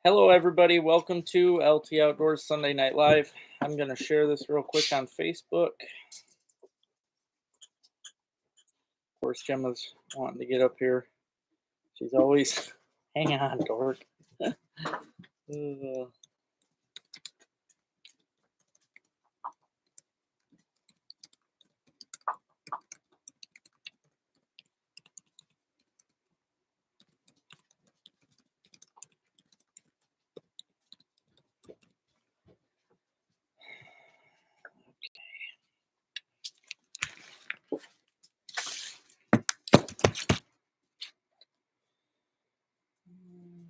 Hello, everybody. Welcome to LT Outdoors Sunday Night Live. I'm going to share this real quick on Facebook. Of course, Gemma's wanting to get up here. She's always, hang on, dork. Uh,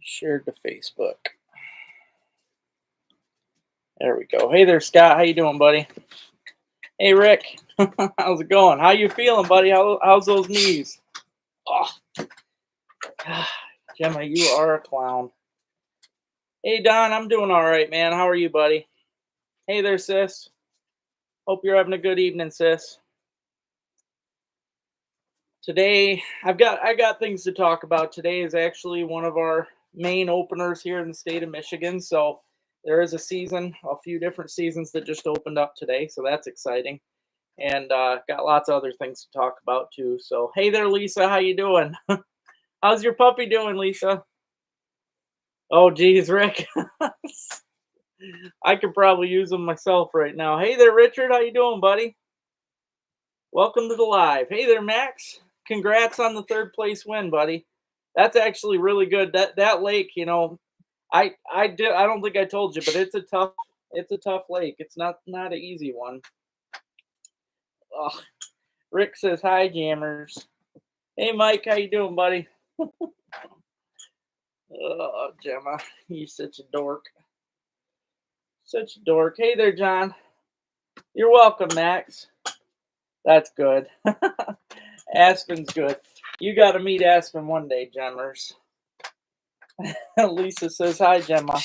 Shared to Facebook. There we go. Hey there, Scott. How you doing, buddy? Hey, Rick. How's it going? How you feeling, buddy? How's those knees? Oh, Gemma, you are a clown. Hey, Don. I'm doing all right, man. How are you, buddy? Hey there, sis. Hope you're having a good evening, sis. Today, I got things to talk about. Today is actually one of our main openers here in the state of Michigan. So there is a few different seasons that just opened up today. So that's exciting, and got lots of other things to talk about too. So hey there, Lisa, how you doing? How's your puppy doing, Lisa? Oh, geez, Rick, I could probably use them myself right now. Hey there, Richard, how you doing, buddy? Welcome to the live. Hey there, Max. Congrats on the third place win, buddy. That's actually really good. That lake, I don't think I told you, but it's a tough lake. It's not an easy one. Oh, Rick says hi, jammers. Hey, Mike, how you doing, buddy? Oh, Gemma, you such a dork. Such a dork. Hey there, John. You're welcome, Max. That's good. Aspen's good. You got to meet Aspen one day, Gemmers. Lisa says hi, Gemma.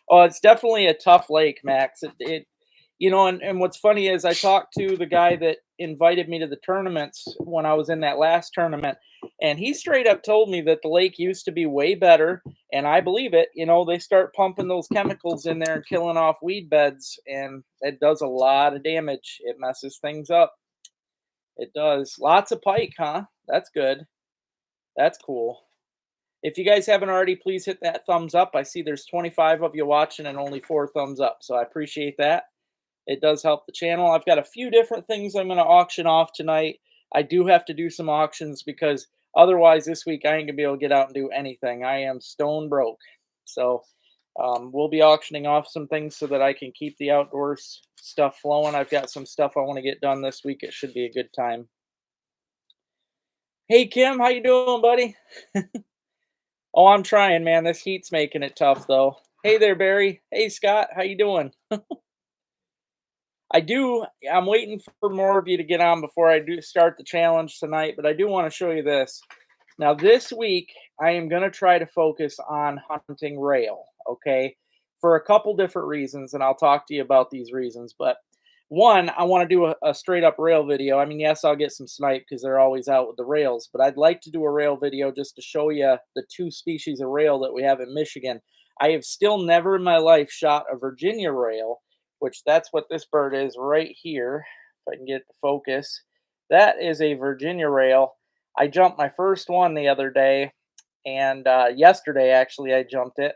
Oh, it's definitely a tough lake, Max. And what's funny is I talked to the guy that invited me to the tournaments when I was in that last tournament, and he straight up told me that the lake used to be way better, and I believe it. They start pumping those chemicals in there and killing off weed beds, and it does a lot of damage. It messes things up. It does. Lots of pike, huh? That's good. That's cool. If you guys haven't already, please hit that thumbs up. I see there's 25 of you watching and only 4 thumbs up, so I appreciate that. It does help the channel. I've got a few different things I'm going to auction off tonight. I do have to do some auctions because otherwise this week I ain't going to be able to get out and do anything. I am stone broke. So we'll be auctioning off some things so that I can keep the outdoors stuff flowing. I've got some stuff I want to get done this week. It should be a good time. Hey, Kim, how you doing, buddy? Oh, I'm trying, man. This heat's making it tough, though. Hey there, Barry. Hey, Scott. How you doing? I'm waiting for more of you to get on before I do start the challenge tonight, but I do want to show you this. Now, this week, I am going to try to focus on hunting rail, okay, for a couple different reasons, and I'll talk to you about these reasons. But one, I want to do a straight up rail video. I mean, yes, I'll get some snipe because they're always out with the rails, but I'd like to do a rail video just to show you the 2 species of rail that we have in Michigan. I have still never in my life shot a Virginia rail, which that's what this bird is right here. If I can get the focus, that is a Virginia rail. I jumped my first one the other day, and yesterday actually I jumped it,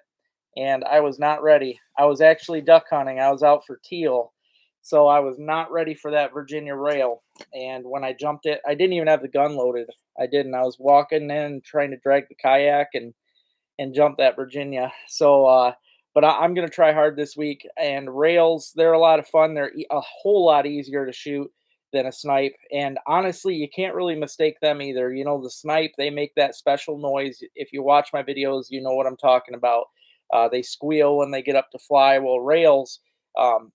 and I was not ready. I was actually duck hunting. I was out for teal, so I was not ready for that Virginia rail. And when I jumped it, I didn't even have the gun loaded. I didn't. I was walking in trying to drag the kayak and jump that Virginia. So, but I'm going to try hard this week. And rails, they're a lot of fun. They're a whole lot easier to shoot than a snipe. And honestly, you can't really mistake them either. The snipe, they make that special noise. If you watch my videos, you know what I'm talking about. They squeal when they get up to fly. Well, rails,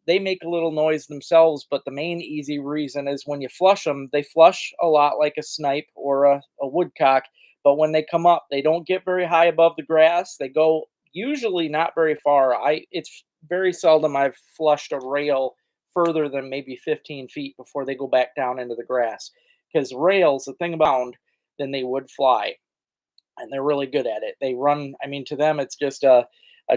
they make a little noise themselves, but the main easy reason is when you flush them, they flush a lot like a snipe or a woodcock. But when they come up, they don't get very high above the grass. They go usually not very far. It's very seldom I've flushed a rail further than maybe 15 feet before they go back down into the grass. Because rails, the thing about, then they would fly. and they're really good at it. They run, I mean, to them, it's just a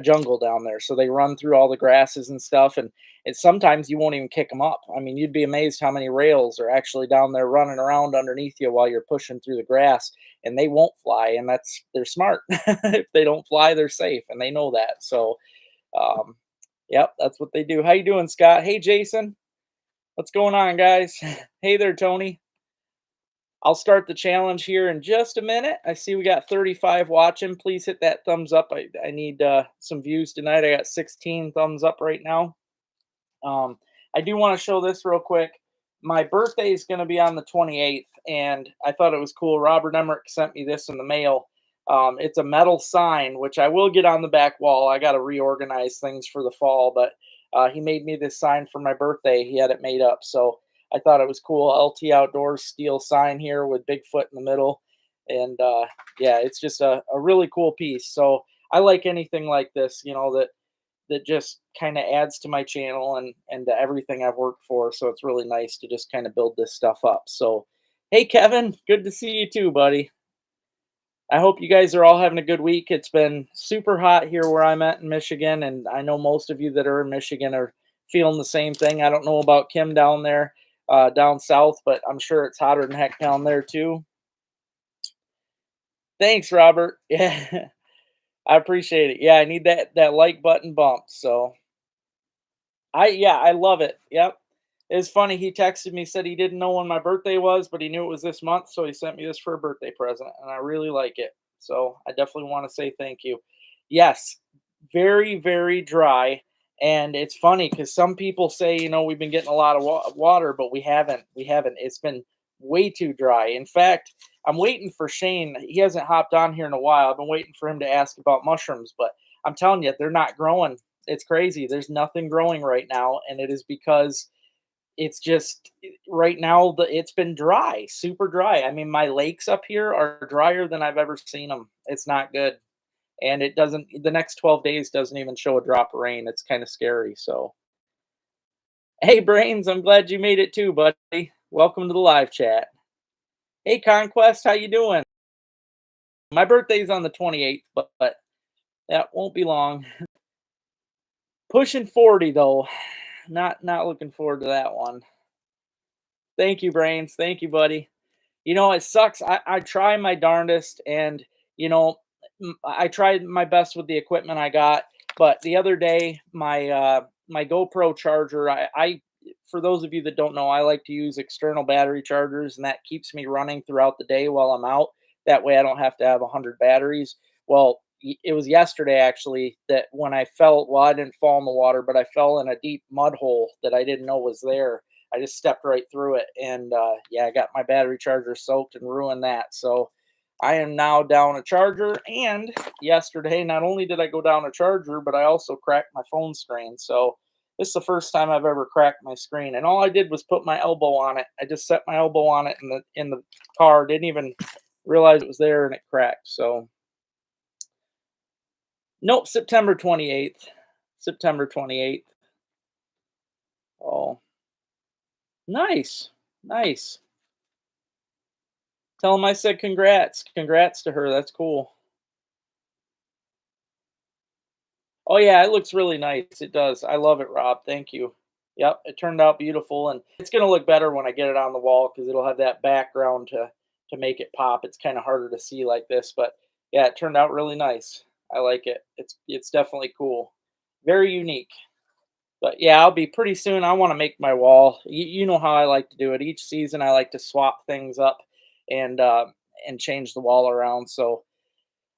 jungle down there. So they run through all the grasses and stuff. And it's sometimes you won't even kick them up. I mean, you'd be amazed how many rails are actually down there running around underneath you while you're pushing through the grass, and they won't fly. And they're smart. If they don't fly, they're safe, and they know that. So, um, yep, that's what they do. How you doing, Scott? Hey, Jason. What's going on, guys? Hey there, Tony. I'll start the challenge here in just a minute. I see we got 35 watching. Please hit that thumbs up. I need some views tonight. I got 16 thumbs up right now. I do want to show this real quick. My birthday is going to be on the 28th, and I thought it was cool. Robert Emmerich sent me this in the mail. It's a metal sign, which I will get on the back wall. I got to reorganize things for the fall, but he made me this sign for my birthday. He had it made up, so I thought it was cool. LT Outdoors steel sign here with Bigfoot in the middle, and yeah, it's just a really cool piece. So I like anything like this, that just kind of adds to my channel and to everything I've worked for. So it's really nice to just kind of build this stuff up. So, hey Kevin, good to see you too, buddy. I hope you guys are all having a good week. It's been super hot here where I'm at in Michigan, and I know most of you that are in Michigan are feeling the same thing. I don't know about Kim down there, down south, but I'm sure it's hotter than heck down there too. Thanks, Robert. Yeah, I appreciate it. Yeah, I need that like button bump. So yeah, I love it. Yep. It's funny. He texted me, said he didn't know when my birthday was, but he knew it was this month, so he sent me this for a birthday present, and I really like it. So I definitely want to say thank you. Yes, very, very dry. And it's funny because some people say, we've been getting a lot of water, but we haven't. We haven't. It's been way too dry. In fact, I'm waiting for Shane. He hasn't hopped on here in a while. I've been waiting for him to ask about mushrooms, but I'm telling you, they're not growing. It's crazy. There's nothing growing right now, and it is because it's just right now it's been dry, super dry. I mean, my lakes up here are drier than I've ever seen them. It's not good. And it doesn't the next 12 days doesn't even show a drop of rain. It's kind of scary. So, hey Brains, I'm glad you made it too, buddy. Welcome to the live chat. Hey Conquest, how you doing? My birthday's on the 28th, but that won't be long. Pushing 40 though. Not looking forward to that one. Thank you, Brains. Thank you, buddy. It sucks. I try my darndest, and I tried my best with the equipment I got. But the other day, my GoPro charger, I for those of you that don't know, I like to use external battery chargers, and that keeps me running throughout the day while I'm out. That way, I don't have to have 100 batteries. Well, it was yesterday actually that when I fell. Well, I didn't fall in the water, but I fell in a deep mud hole that I didn't know was there. I just stepped right through it, and yeah, I got my battery charger soaked and ruined that. So I am now down a charger. And yesterday, not only did I go down a charger, but I also cracked my phone screen. So this is the first time I've ever cracked my screen, and all I did was put my elbow on it. I just set my elbow on it in the car. Didn't even realize it was there, and it cracked. So nope, September 28th. September 28th. Oh, nice, nice. Tell him I said congrats. Congrats to her. That's cool. Oh yeah, it looks really nice. It does. I love it, Rob. Thank you. Yep, it turned out beautiful, and it's gonna look better when I get it on the wall because it'll have that background to make it pop. It's kind of harder to see like this, but yeah, it turned out really nice. I like it. It's definitely cool. Very unique. But yeah, I'll be pretty soon. I want to make my wall. You know how I like to do it. Each season, I like to swap things up and uh, and change the wall around. So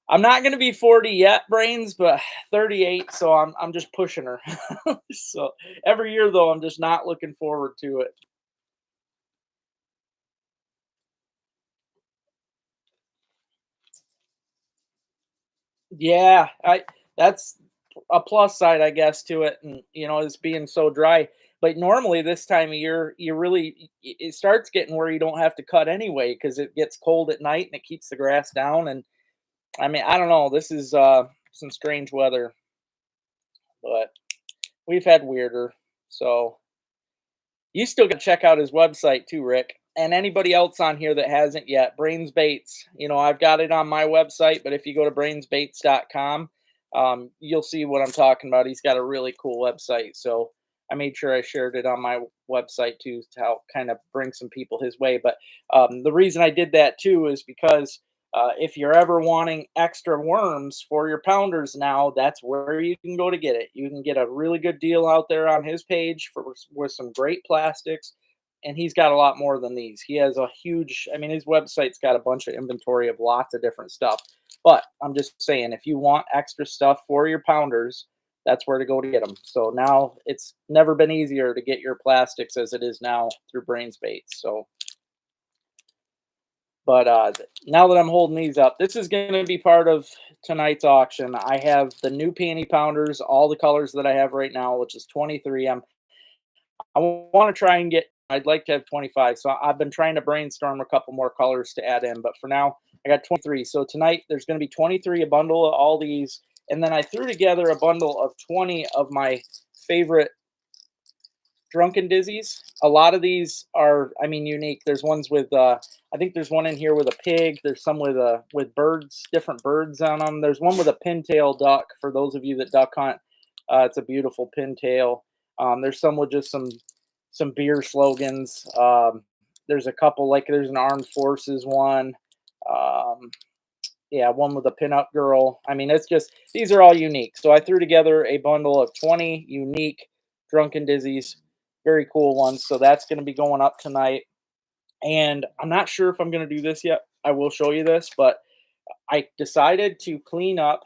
I'm not going to be 40 yet, Brains, but 38. So I'm just pushing her. So every year though, I'm just not looking forward to it. Yeah, I that's a plus side, I guess, to it, and it's being so dry. But normally this time of year, it starts getting where you don't have to cut anyway because it gets cold at night and it keeps the grass down. And I mean, I don't know. This is some strange weather, but we've had weirder. So you still got to check out his website too, Rick. and anybody else on here that hasn't yet, Brains Baits, you know, I've got it on my website, but if you go to brainsbaits.com, you'll see what I'm talking about. He's got a really cool website. So I made sure I shared it on my website too to help kind of bring some people his way. But the reason I did that too is because if you're ever wanting extra worms for your pounders now, that's where you can go to get it. You can get a really good deal out there on his page with some great plastics. And he's got a lot more than these. He has a huge, I mean, his website's got a bunch of inventory of lots of different stuff. But I'm just saying, if you want extra stuff for your pounders, that's where to go to get them. So now it's never been easier to get your plastics as it is now through Brains Baits. So, but now that I'm holding these up, this is going to be part of tonight's auction. I have the new panty pounders, all the colors that I have right now, which is 23. I want to try and get, I'd like to have 25. So I've been trying to brainstorm a couple more colors to add in, but for now I got 23. So tonight there's going to be 23, a bundle of all these. And then I threw together a bundle of 20 of my favorite Drunken dizzies. A lot of these are, I mean, unique. There's ones with, I think there's one in here with a pig. There's some with birds, different birds on them. There's one with a pintail duck. For those of you that duck hunt, it's a beautiful pintail. There's some with just some beer slogans. There's a couple, like there's an armed forces one. Yeah, one with a pinup girl. I mean, it's just, these are all unique. So I threw together a bundle of 20 unique Drunken dizzies, very cool ones. So that's going to be going up tonight. And I'm not sure if I'm going to do this yet. I will show you this, but I decided to clean up.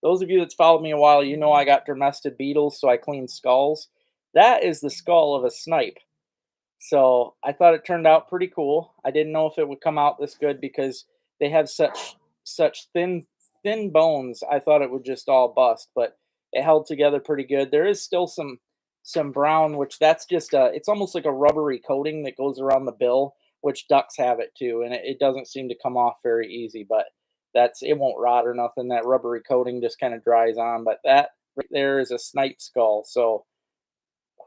Those of you that's followed me a while, you know I got domestic beetles, so I cleaned skulls. That is the skull of a snipe. So I thought it turned out pretty cool. I didn't know if it would come out this good because they have such thin bones. I thought it would just all bust, but it held together pretty good. There is still some brown, which that's just it's almost like a rubbery coating that goes around the bill, which ducks have it too, and it doesn't seem to come off very easy. But that's, it won't rot or nothing. That rubbery coating just kind of dries on. But that right there is a snipe skull. So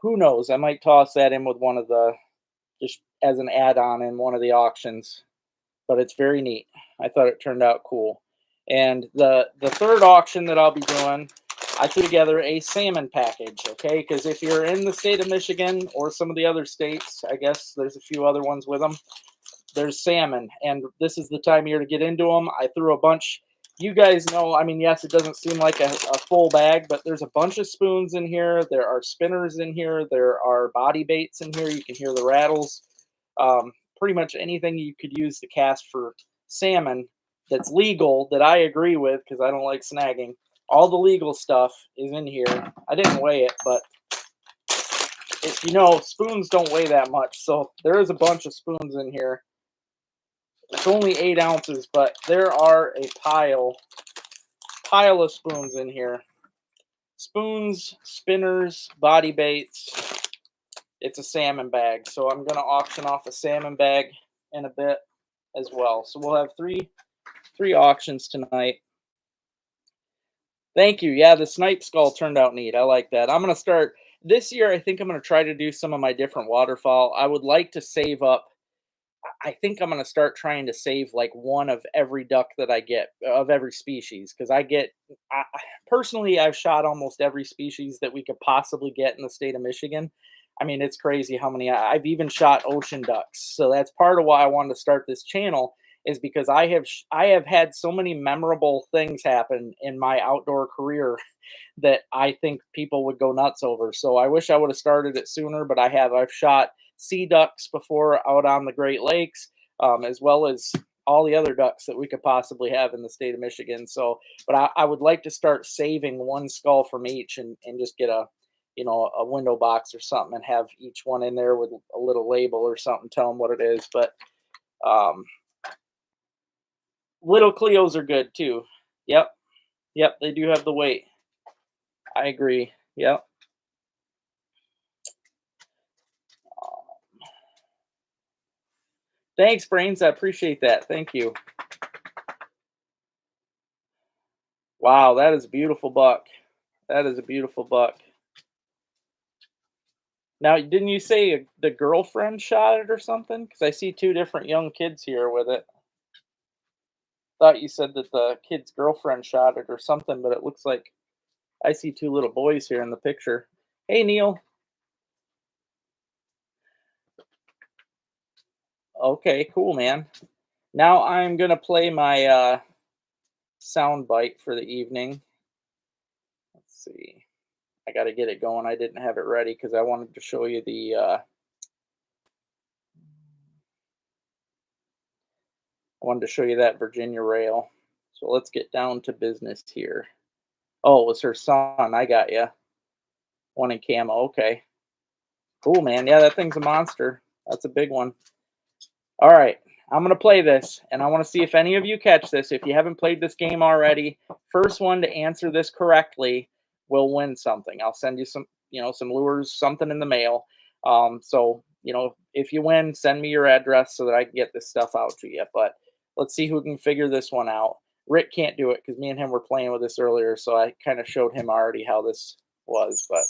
who knows? I might toss that in with one of the, just as an add-on in one of the auctions, but it's very neat. I thought it turned out cool. And the third auction that I'll be doing, I threw together a salmon package, okay? Because if you're in the state of Michigan or some of the other states, I guess there's a few other ones with them, there's salmon, and this is the time of year to get into them. I threw a bunch. You guys know, I mean, yes, it doesn't seem like a full bag, but there's a bunch of spoons in here. There are spinners in here. There are body baits in here. You can hear the rattles. Pretty much anything you could use to cast for salmon that's legal, that I agree with because I don't like snagging. All the legal stuff is in here. I didn't weigh it, but if you know, spoons don't weigh that much. So there is a bunch of spoons in here. It's only 8 ounces, but there are a pile of spoons in here. Spoons, spinners, body baits. It's a salmon bag. So I'm going to auction off a salmon bag in a bit as well. So we'll have three auctions tonight. Thank you. Yeah, the snipe skull turned out neat. I like that. I'm going to start this year. I think I'm going to try to do some of my different waterfowl. I would like to save up. I think I'm going to start trying to save like one of every duck that I get, of every species, because personally, I've shot almost every species that we could possibly get in the state of Michigan. I mean, it's crazy how many. I've even shot ocean ducks. So that's part of why I wanted to start this channel, is because I have had so many memorable things happen in my outdoor career that I think people would go nuts over. So I wish I would have started it sooner, but I've shot sea ducks before out on the Great Lakes, as well as all the other ducks that we could possibly have in the state of Michigan. So, but I would like to start saving one skull from each and just get a window box or something and have each one in there with a little label or something, tell them what it is. But little Cleos are good too. Yep. They do have the weight. I agree. Yep. Thanks, Brains. I appreciate that. Thank you. Wow, that is a beautiful buck. That is a beautiful buck. Now, didn't you say the girlfriend shot it or something? Because I see 2 different young kids here with it. Thought you said that the kid's girlfriend shot it or something, but it looks like I see 2 little boys here in the picture. Hey, Neil. Okay, cool, man. Now I'm gonna play my, sound bite for the evening. Let's see. I gotta get it going. I didn't have it ready because I wanted to show you I wanted to show you that Virginia rail. So let's get down to business here. Oh, it was her son. I got you. One in camo. Okay. Cool, man. Yeah, that thing's a monster. That's a big one. All right. I'm going to play this, and I want to see if any of you catch this. If you haven't played this game already, first one to answer this correctly will win something. I'll send you some, some lures, something in the mail. So, if you win, send me your address so that I can get this stuff out to you. But let's see who can figure this one out. Rick can't do it because me and him were playing with this earlier, so I kind of showed him already how this was. But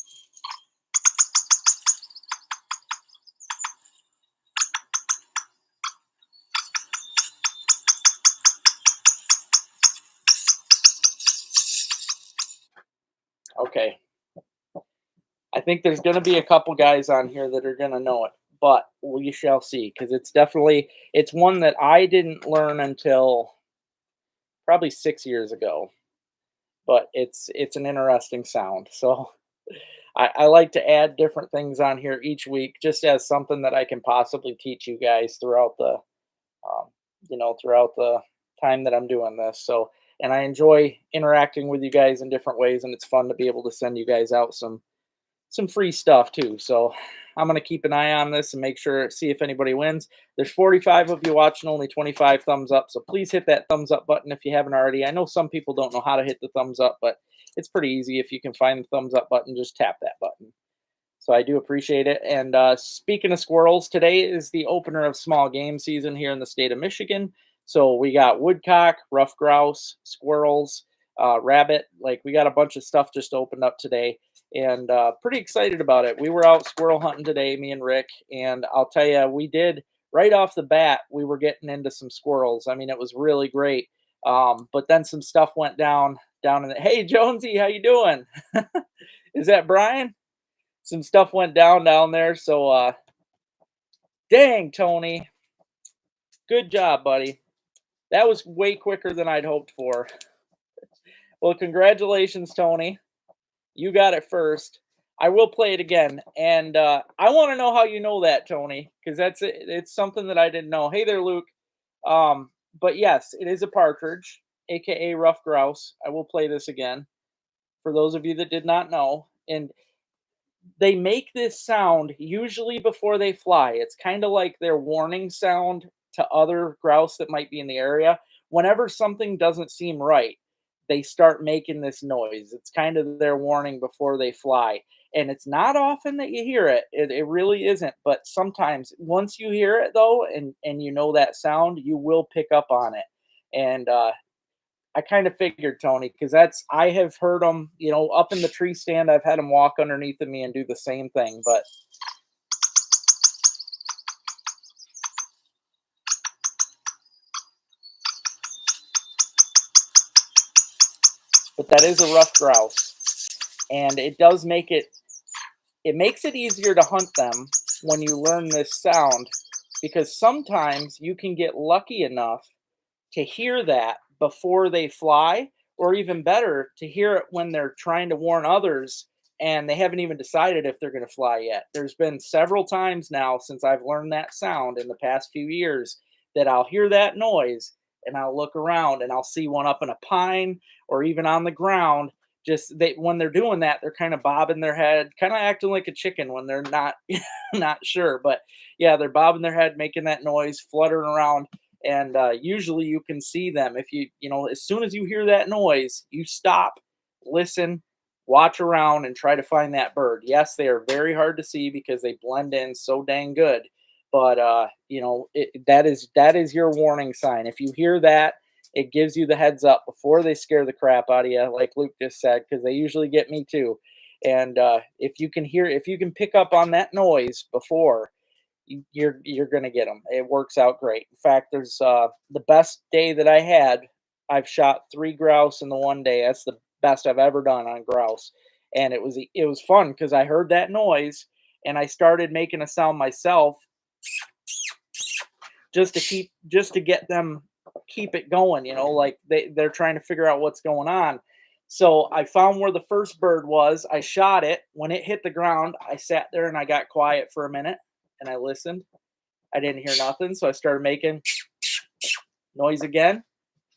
okay, I think there's going to be a couple guys on here that are going to know it, but we shall see because it's one that I didn't learn until probably 6 years ago. But it's an interesting sound. So I like to add different things on here each week, just as something that I can possibly teach you guys um, throughout the time that I'm doing this. So, and I enjoy interacting with you guys in different ways, and it's fun to be able to send you guys out some free stuff too. So I'm gonna keep an eye on this and make sure see if anybody wins. There's 45 of you watching, only 25 thumbs up. So please hit that thumbs up button if you haven't already. I know some people don't know how to hit the thumbs up, but it's pretty easy. If you can find the thumbs up button, just tap that button. So I do appreciate it. And speaking of squirrels, today is the opener of small game season here in the state of Michigan. So we got woodcock, ruffed grouse, squirrels, rabbit. Like we got a bunch of stuff just opened up today, and pretty excited about it. We were out squirrel hunting today, me and Rick, and I'll tell you, we did right off the bat. We were getting into some squirrels. I mean, it was really great. But then some stuff went down in the. Hey Jonesy, how you doing? Is that Brian? Some stuff went down there. So dang, Tony, good job, buddy. That was way quicker than I'd hoped for. Well, congratulations, Tony. You got it first. I will play it again, and I want to know how you know that, Tony, because it's something that I didn't know. Hey there, Luke. But yes, it is a partridge, aka rough grouse. I will play this again for those of you that did not know. And they make this sound usually before they fly. It's kind of like their warning sound to other grouse that might be in the area. Whenever something doesn't seem right, they start making this noise. It's kind of their warning before they fly. And it's not often that you hear it. It really isn't. But sometimes once you hear it though, and you know that sound, you will pick up on it. And I kind of figured, Tony, because I have heard them, up in the tree stand. I've had them walk underneath of me and do the same thing. But that is a rough grouse, and it makes it easier to hunt them when you learn this sound, because sometimes you can get lucky enough to hear that before they fly, or even better, to hear it when they're trying to warn others and they haven't even decided if they're going to fly yet. There's been several times now since I've learned that sound in the past few years that I'll hear that noise and I'll look around and I'll see one up in a pine or even on the ground. Just when they're doing that, they're kind of bobbing their head, kind of acting like a chicken when they're not not sure. But yeah, they're bobbing their head, making that noise, fluttering around, and usually you can see them if as soon as you hear that noise, you stop, listen, watch around, and try to find that bird. Yes, they are very hard to see because they blend in so dang good, but that is your warning sign. If you hear that, it gives you the heads up before they scare the crap out of you, like Luke just said, because they usually get me too. And if you can pick up on that noise before, you're gonna get them. It works out great. In fact, there's the best day that I had. I've shot 3 grouse in the one day. That's the best I've ever done on grouse, and it was fun because I heard that noise and I started making a sound myself just to get them keep it going. Like they're trying to figure out what's going on. So I found where the first bird was. I shot it. When it hit the ground, I sat there and I got quiet for a minute and I listened. I didn't hear nothing, so I started making noise again.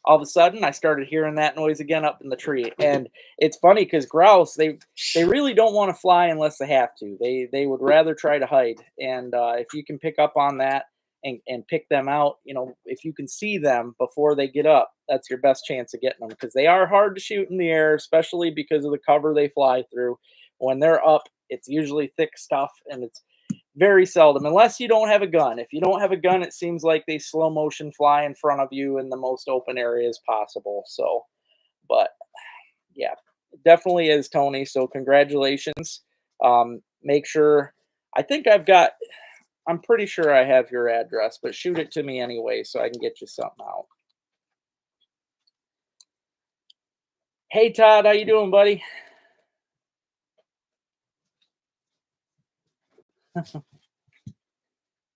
All of a sudden, I started hearing that noise again up in the tree, and it's funny because grouse they really don't want to fly unless they have to. They would rather try to hide, and if you can pick up on that and pick them out, if you can see them before they get up, that's your best chance of getting them because they are hard to shoot in the air, especially because of the cover they fly through. When they're up, it's usually thick stuff, and it's very seldom, unless you don't have a gun. If you don't have a gun, it seems like they slow motion fly in front of you in the most open areas possible. So, but yeah, it definitely is, Tony. So, congratulations. Make sure, I think I'm pretty sure I have your address, but shoot it to me anyway so I can get you something out. Hey, Todd, how you doing, buddy?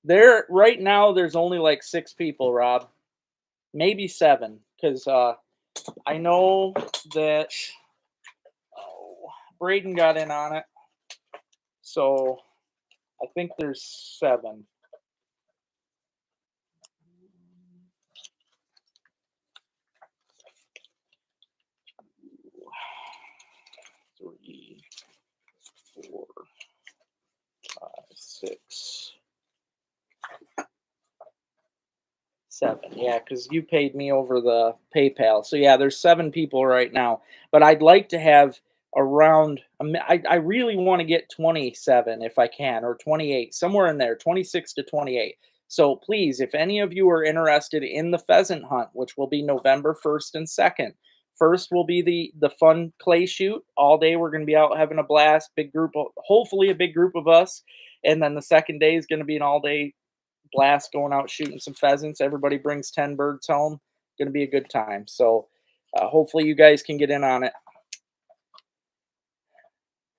There, right now, there's only like 6 people, Rob, maybe 7, because I know that Braden got in on it, so I think there's 7. 3, 4, 5, 6, 7. Yeah, because you paid me over the PayPal. So yeah, there's 7 people right now. But I'd like to have around. I really want to get 27 if I can, or 28, somewhere in there, 26 to 28. So please, if any of you are interested in the pheasant hunt, which will be November 1st and 2nd. First will be the fun clay shoot. All day we're going to be out having a blast. Big group, hopefully a big group of us. And then the second day is going to be an all day blast going out shooting some pheasants. Everybody brings 10 birds home. Going to be a good time. So hopefully you guys can get in on it.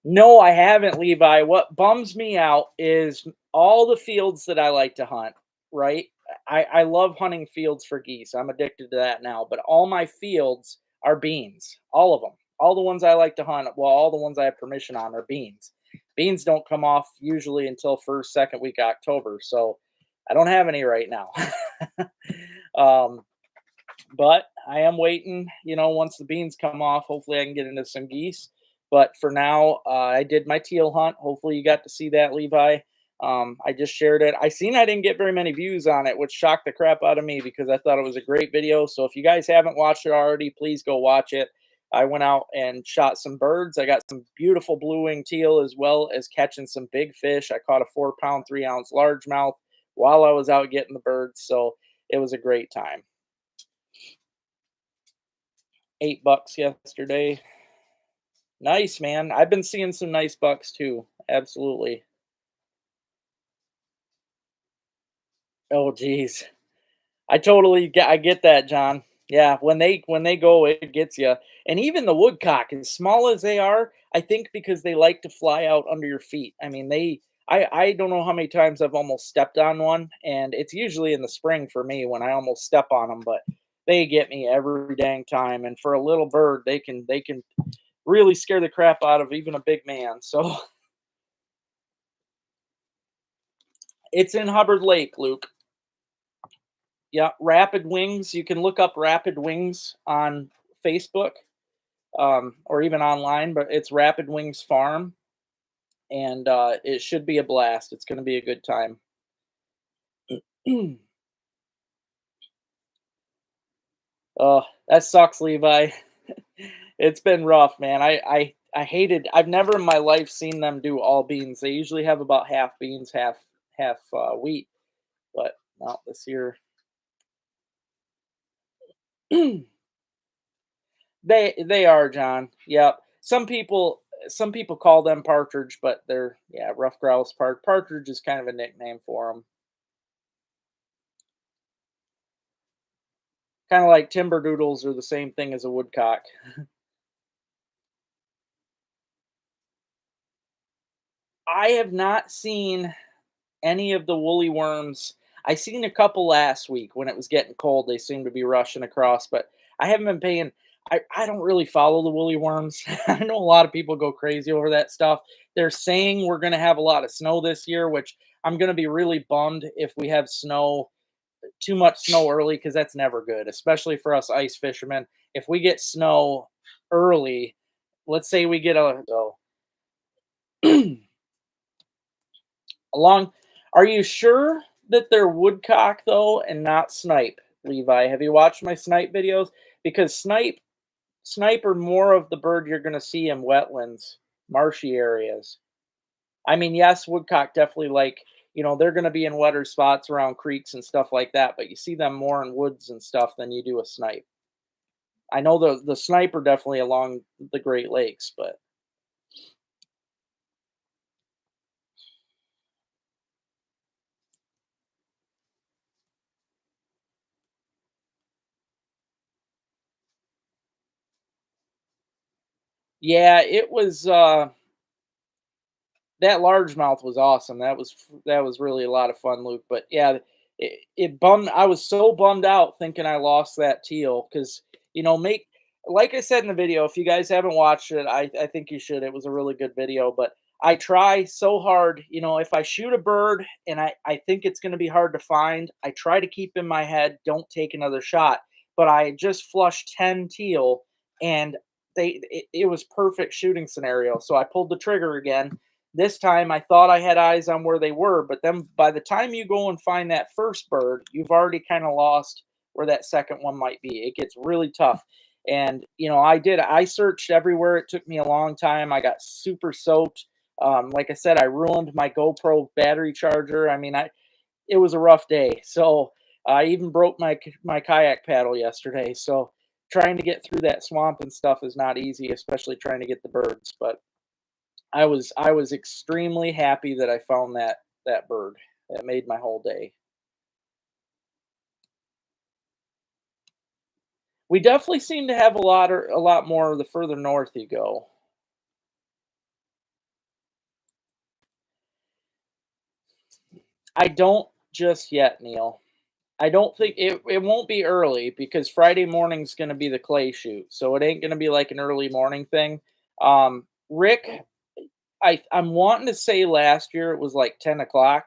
No, I haven't, Levi. What bums me out is all the fields that I like to hunt, right? I love hunting fields for geese. I'm addicted to that now. But all my fields are beans. All of them. All the ones I like to hunt, well, all the ones I have permission on are beans. Beans don't come off usually until first, second week of October. So I don't have any right now. um, but I am waiting, once the beans come off, hopefully I can get into some geese. But for now, I did my teal hunt. Hopefully you got to see that, Levi. I just shared it. I seen I didn't get very many views on it, which shocked the crap out of me because I thought it was a great video. So if you guys haven't watched it already, please go watch it. I went out and shot some birds. I got some beautiful blue-winged teal as well as catching some big fish. I caught a 4-pound, 3-ounce largemouth while I was out getting the birds. So it was a great time. $8 yesterday. Nice, man. I've been seeing some nice bucks too. Absolutely. Oh, geez. I get that, John. Yeah, when they go, it gets you. And even the woodcock, as small as they are, I think because they like to fly out under your feet. I mean, I don't know how many times I've almost stepped on one, and it's usually in the spring for me when I almost step on them, but they get me every dang time. And for a little bird, they can really scare the crap out of even a big man. So it's in Hubbard Lake, Luke. Yeah, Rapid Wings. You can look up Rapid Wings on Facebook, or even online, but it's Rapid Wings Farm, and it should be a blast. It's going to be a good time. Oh, that sucks, Levi. It's been rough, man. I hated. I've never in my life seen them do all beans. They usually have about half beans, half wheat. But no, this year they are, John. Yep. Some people, some people call them partridge, but they're, yeah, rough grouse. Partridge is kind of a nickname for them. Kind of like timber doodles are the same thing as a woodcock. I have not seen any of the woolly worms. I seen a couple last week when it was getting cold. They seemed to be rushing across, but I haven't been paying. I don't really follow the woolly worms. I know a lot of people go crazy over that stuff. They're saying we're going to have a lot of snow this year, which I'm going to be really bummed if we have snow, too much snow early, because that's never good, especially for us ice fishermen. If we get snow early, let's say we get a so along. Are you sure that they're woodcock though and not snipe, Levi? Have you watched my snipe videos? Because snipe are more of the bird you're going to see in wetlands, marshy areas. I mean, yes, woodcock definitely like, they're going to be in wetter spots around creeks and stuff like that, but you see them more in woods and stuff than you do a snipe. I know the snipe are definitely along the Great Lakes, but yeah, it was that largemouth was awesome. That was really a lot of fun, Luke. But yeah, it bummed. I was so bummed out thinking I lost that teal because make like I said in the video. If you guys haven't watched it, I think you should. It was a really good video. But I try so hard. If I shoot a bird and I think it's going to be hard to find, I try to keep in my head, don't take another shot. But I just flushed 10 teal, and it was perfect shooting scenario. So I pulled the trigger again. This time I thought I had eyes on where they were, but then by the time you go and find that first bird, you've already kind of lost where that second one might be. It gets really tough. And I searched everywhere. It took me a long time. I got super soaked. Like I said, I ruined my GoPro battery charger. I mean, it was a rough day. So I even broke my kayak paddle yesterday. So trying to get through that swamp and stuff is not easy, especially trying to get the birds. But I was extremely happy that I found that bird. That made my whole day. We definitely seem to have a lot more the further north you go. I don't just yet, Neil. I don't think it won't be early because Friday morning's gonna be the clay shoot, so it ain't gonna be like an early morning thing. Rick, I'm wanting to say last year it was like 10 o'clock.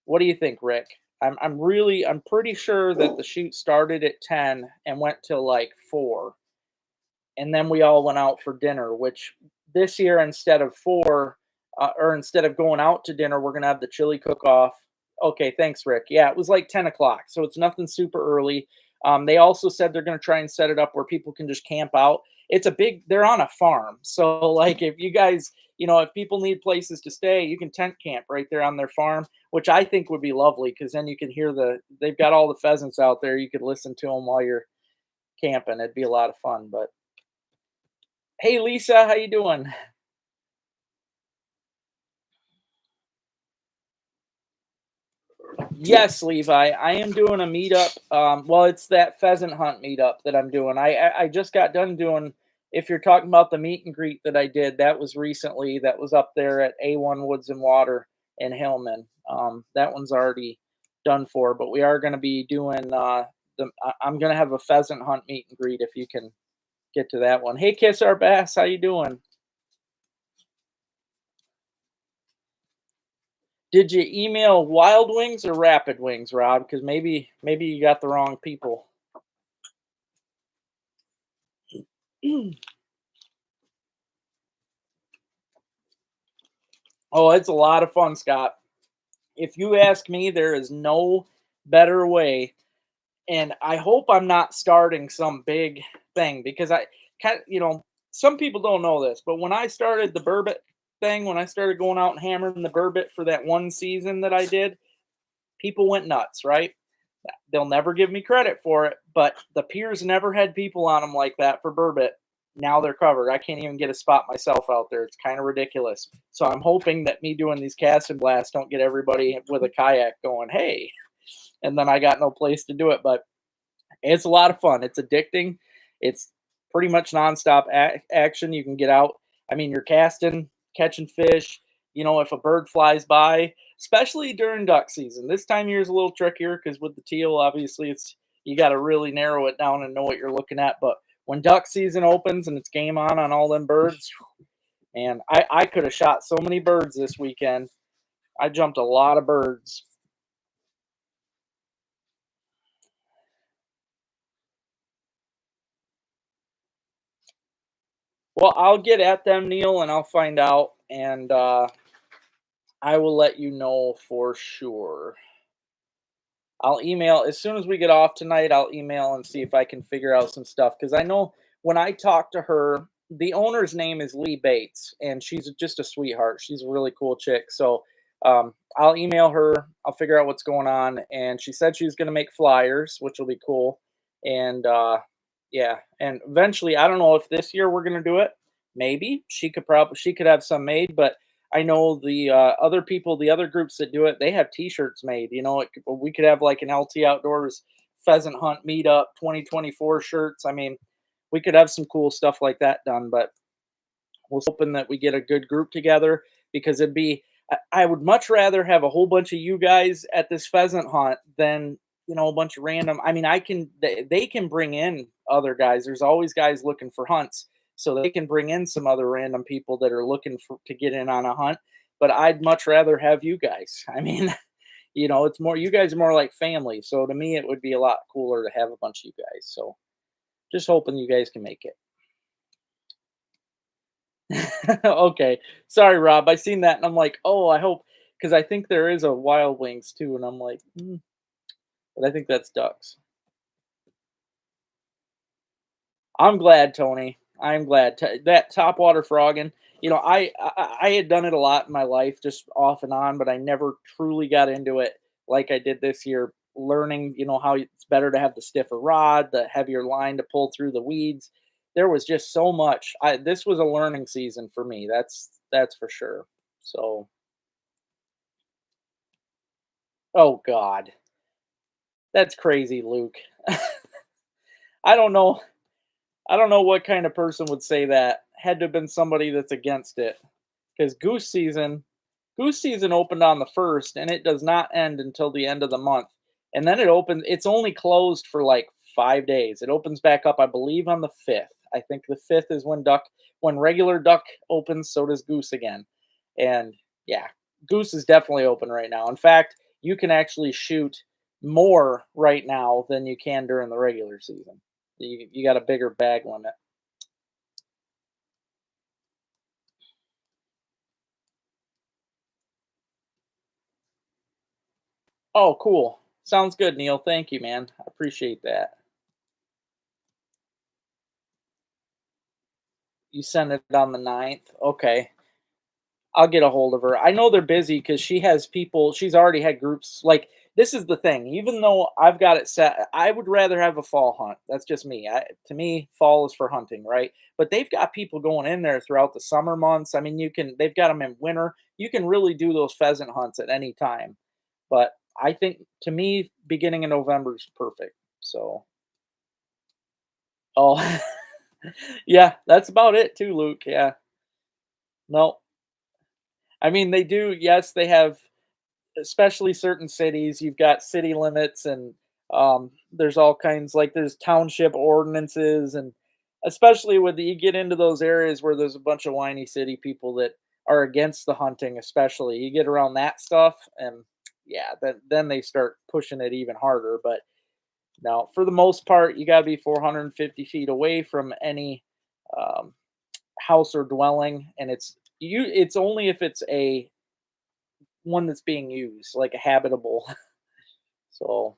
What do you think, Rick? I'm pretty sure that the shoot started at 10 and went till like 4. And then we all went out for dinner, which this year instead of 4 or instead of going out to dinner, we're going to have the chili cook off. Okay, thanks, Rick. Yeah, it was like 10 o'clock. So it's nothing super early. They also said they're going to try and set it up where people can just camp out. They're on a farm. So, like, if you guys, if people need places to stay, you can tent camp right there on their farm, which I think would be lovely because then you can hear they've got all the pheasants out there. You could listen to them while you're camping. It'd be a lot of fun. But hey, Lisa, how you doing? Yes, Levi, I am doing a meetup. Well, it's that pheasant hunt meetup that I'm doing. I just got done doing. If you're talking about the meet and greet that I did, that was recently. That was up there at A1 Woods and Water in Hillman. That one's already done for, but we are going to be doing I'm going to have a pheasant hunt meet and greet if you can get to that one. Hey, Kiss Our Bass, how you doing? Did you email Wild Wings or Rapid Wings, Rob? Because maybe you got the wrong people. Oh, it's a lot of fun, Scott. If you ask me, there is no better way. And I hope I'm not starting some big thing because I kind of, some people don't know this, but when I started the burbot thing, when I started going out and hammering the burbot for that one season that I did, people went nuts, right? They'll never give me credit for it, but the piers never had people on them like that for burbot. now they're covered. I can't even get a spot myself out there. It's kind of ridiculous. So I'm hoping that me doing these cast and blasts don't get everybody with a kayak going, hey, and then I got no place to do it. But it's a lot of fun. It's addicting. It's pretty much nonstop action. You can get out. I mean, you're casting, catching fish. You know, if a bird flies by, especially during duck season. This time of year is a little trickier because with the teal, obviously, it's you got to really narrow it down and know what you're looking at. But when duck season opens and it's game on all them birds, and I could have shot so many birds this weekend. I jumped a lot of birds. Well, I'll get at them, Neil, and I'll find out, and I will let you know for sure. I'll email as soon as we get off tonight. I'll email and see if I can figure out some stuff because I know when I talked to her, the owner's name is Lee Bates, and she's just a sweetheart. She's a really cool chick. So I'll email her. I'll figure out what's going on, and she said she's going to make flyers, which will be cool. And yeah, and eventually, I don't know if this year we're going to do it. Maybe she could have some made, but I know the other people, the other groups that do it, they have T-shirts made. You know, we could have like an LT Outdoors pheasant hunt meetup 2024 shirts. I mean, we could have some cool stuff like that done. But we're hoping that we get a good group together because it'd be. I would much rather have a whole bunch of you guys at this pheasant hunt than a bunch of random. I mean, they can bring in other guys. There's always guys looking for hunts so they can bring in some other random people that are looking to get in on a hunt. But I'd much rather have you guys. I mean, it's more you guys are more like family. So to me, it would be a lot cooler to have a bunch of you guys. So just hoping you guys can make it. Okay, sorry, Rob. I seen that and I'm like, oh, I hope because I think there is a wild wings too, and I'm like, but I think that's ducks. I'm glad, Tony. I'm glad that top water frogging. I had done it a lot in my life, just off and on, but I never truly got into it like I did this year. Learning, how it's better to have the stiffer rod, the heavier line to pull through the weeds. There was just so much. This was a learning season for me. That's for sure. So, oh God, that's crazy, Luke. I don't know. I don't know what kind of person would say that. Had to have been somebody that's against it. Because goose season opened on the first, and it does not end until the end of the month. And then it opens. It's only closed for like 5 days. It opens back up, I believe, on the fifth. I think the fifth is when regular duck opens. So does goose again. And yeah, goose is definitely open right now. In fact, you can actually shoot more right now than you can during the regular season. You got a bigger bag limit. Oh, cool. Sounds good, Neil. Thank you, man. I appreciate that. You sent it on the ninth. Okay. I'll get a hold of her. I know they're busy because she has people. She's already had groups. Like this is the thing. Even though I've got it set, I would rather have a fall hunt. That's just me. To me, fall is for hunting, right? But they've got people going in there throughout the summer months. I mean, you can. They've got them in winter. You can really do those pheasant hunts at any time. But I think to me, beginning in November is perfect. So, oh, yeah, that's about it too, Luke. Yeah, no, I mean they do. Yes, they have, especially certain cities. You've got city limits, and there's all kinds like there's township ordinances, and especially when you get into those areas where there's a bunch of whiny city people that are against the hunting, especially you get around that stuff, and yeah, then they start pushing it even harder. But now, for the most part, you got to be 450 feet away from any um, house or dwelling, and it's only if it's a one that's being used, like a habitable. So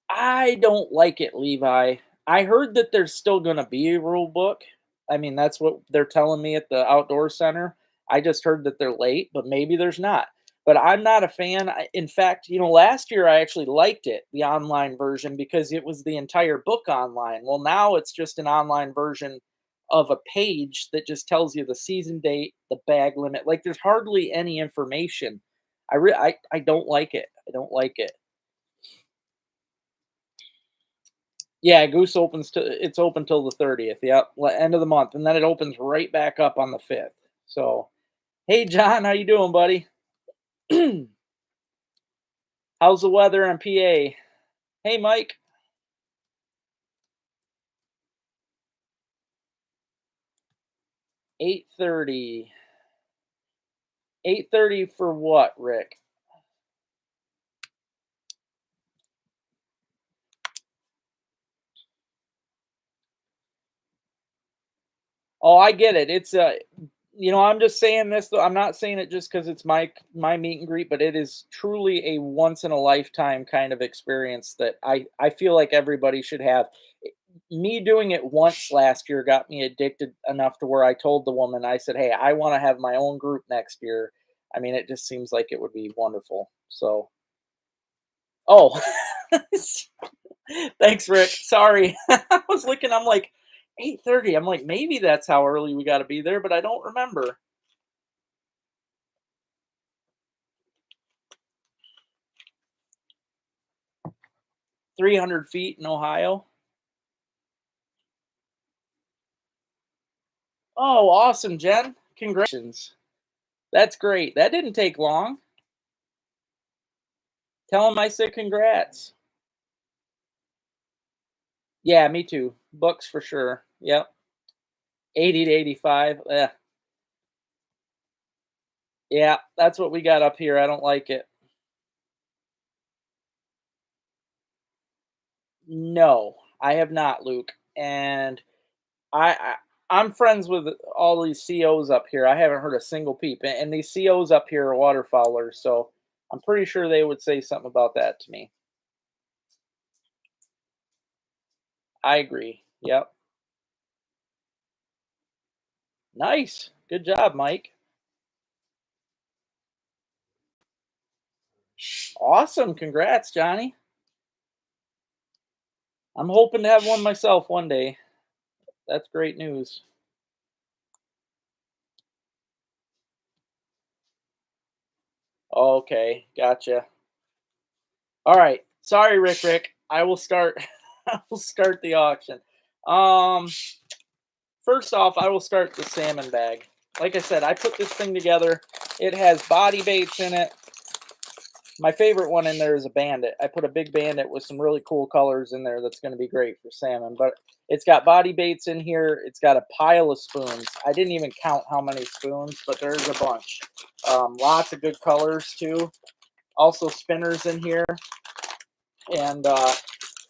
I don't like it, Levi. I heard that there's still going to be a rule book. I mean, that's what they're telling me at the outdoor center. I just heard that they're late, but maybe there's not. but I'm not a fan. In fact, last year I actually liked it, the online version, because it was the entire book online. Well, now it's just an online version of a page that just tells you the season date, the bag limit. Like there's hardly any information. I don't like it. I don't like it. Yeah, Goose opens to it's open till the 30th. Yep, end of the month, and then it opens right back up on the 5th. So, hey John, how you doing, buddy? How's the weather in PA? Hey Mike, 8:30. 8:30 for what, Rick? Oh, I get it. It's I'm just saying this though. I'm not saying it just because it's my meet and greet, but it is truly a once in a lifetime kind of experience that I feel like everybody should have. Me doing it once last year got me addicted enough to where I told the woman, I said, "Hey, I want to have my own group next year." I mean, it just seems like it would be wonderful. So, oh, thanks, Rick. Sorry, I was looking. I'm like 8:30. I'm like maybe that's how early we got to be there, but I don't remember. 300 feet in Ohio. Oh, awesome, Jen. Congratulations. That's great. That didn't take long. Tell him I said congrats. Yeah, me too. Books for sure. Yep. 80 to 85. Yeah, that's what we got up here. I don't like it. No, I have not, Luke. And I I'm friends with all these COs up here. I haven't heard a single peep. And these COs up here are waterfowlers, so I'm pretty sure they would say something about that to me. I agree. Yep. Nice. Good job, Mike. Awesome. Congrats, Johnny. I'm hoping to have one myself one day. That's great news. Okay, gotcha. All right. Sorry, Rick. I will start I will start the auction. Um First off, I will start the salmon bag. Like I said, I put this thing together. It has body baits in it. My favorite one in there is a bandit. I put a big bandit with some really cool colors in there that's going to be great for salmon. But it's got body baits in here. It's got a pile of spoons. I didn't even count how many spoons, but there's a bunch. Lots of good colors too. Also spinners in here. And